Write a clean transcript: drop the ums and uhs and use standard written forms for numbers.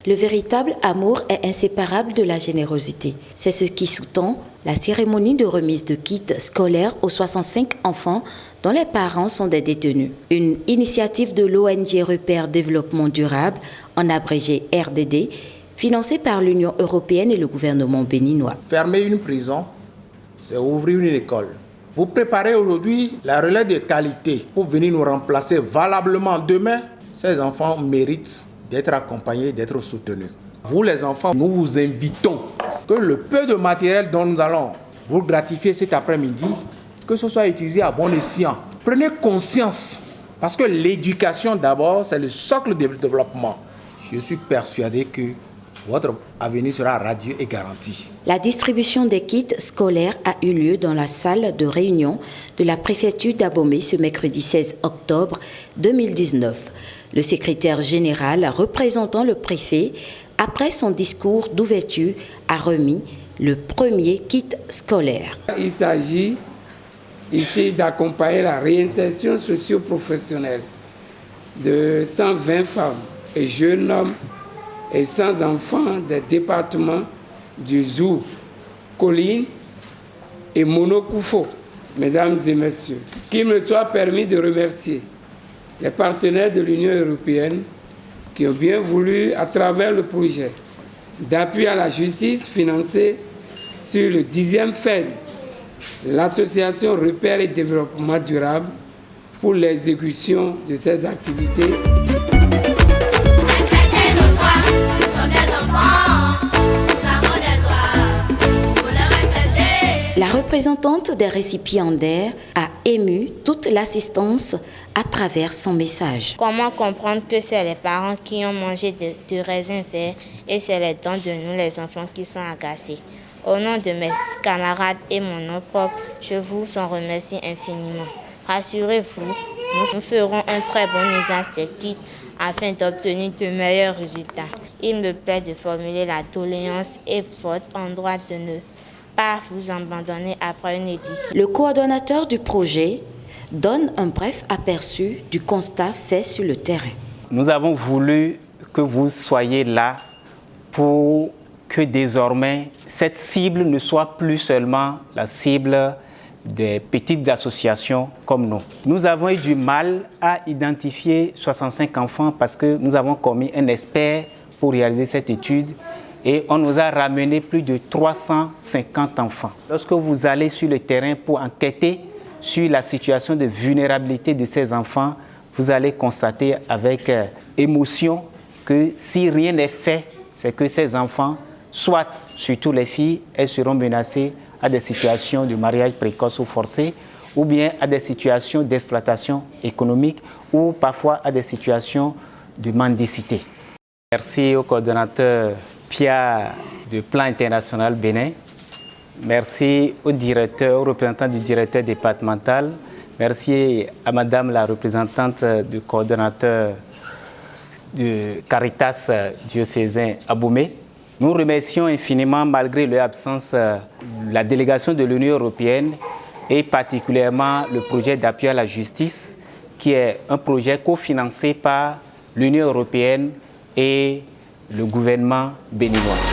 Le véritable amour est inséparable de la générosité. C'est ce qui sous-tend la cérémonie de remise de kits scolaires aux 65 enfants dont les parents sont des détenus. Une initiative de l'ONG Repère Développement Durable, en abrégé RDD, financée par l'Union européenne et le gouvernement béninois. Fermer une prison, c'est ouvrir une école. Vous préparez aujourd'hui la relève de qualité pour venir nous remplacer valablement demain. Ces enfants méritent d'être accompagnés, d'être soutenus. Vous les enfants, nous vous invitons que le peu de matériel dont nous allons vous gratifier cet après-midi, que ce soit utilisé à bon escient. Prenez conscience, parce que l'éducation d'abord, c'est le socle du développement. Je suis persuadé que votre avenir sera radieux et garanti. La distribution des kits scolaires a eu lieu dans la salle de réunion de la préfecture d'Abomey ce mercredi 16 octobre 2019. Le secrétaire général représentant le préfet, après son discours d'ouverture, a remis le premier kit scolaire. Il s'agit ici d'accompagner la réinsertion socio-professionnelle de 120 femmes et jeunes hommes et 100 enfants des départements du Zou, Colline et Monokoufo. Mesdames et messieurs, qu'il me soit permis de remercier les partenaires de l'Union européenne qui ont bien voulu, à travers le projet d'appui à la justice financé sur le 10e FED, l'association Repère et Développement Durable, pour l'exécution de ces activités. La représentante des récipiendaires a ému toute l'assistance à travers son message. Comment comprendre que c'est les parents qui ont mangé de raisins verts et c'est les dons de nous les enfants qui sont agacés. Au nom de mes camarades et mon nom propre, je vous en remercie infiniment. Rassurez-vous, nous ferons un très bon usage de ces kits afin d'obtenir de meilleurs résultats. Il me plaît de formuler la doléance et votre endroit de ne pas vous abandonner après une édition. Le coordonnateur du projet donne un bref aperçu du constat fait sur le terrain. Nous avons voulu que vous soyez là pour que désormais cette cible ne soit plus seulement la cible des petites associations comme nous. Nous avons eu du mal à identifier 65 enfants parce que nous avons commis un expert pour réaliser cette étude et on nous a ramené plus de 350 enfants. Lorsque vous allez sur le terrain pour enquêter sur la situation de vulnérabilité de ces enfants, vous allez constater avec émotion que si rien n'est fait, c'est que ces enfants, soit, surtout les filles, elles seront menacées à des situations de mariage précoce ou forcé, ou bien à des situations d'exploitation économique, ou parfois à des situations de mendicité. Merci au coordonnateur Pia du Plan International Bénin. Merci au représentant du directeur départemental. Merci à Madame la représentante du coordonnateur de Caritas diocésain Abomey. Nous remercions infiniment, malgré leur absence, la délégation de l'Union européenne et particulièrement le projet d'appui à la justice, qui est un projet cofinancé par l'Union européenne et le gouvernement béninois.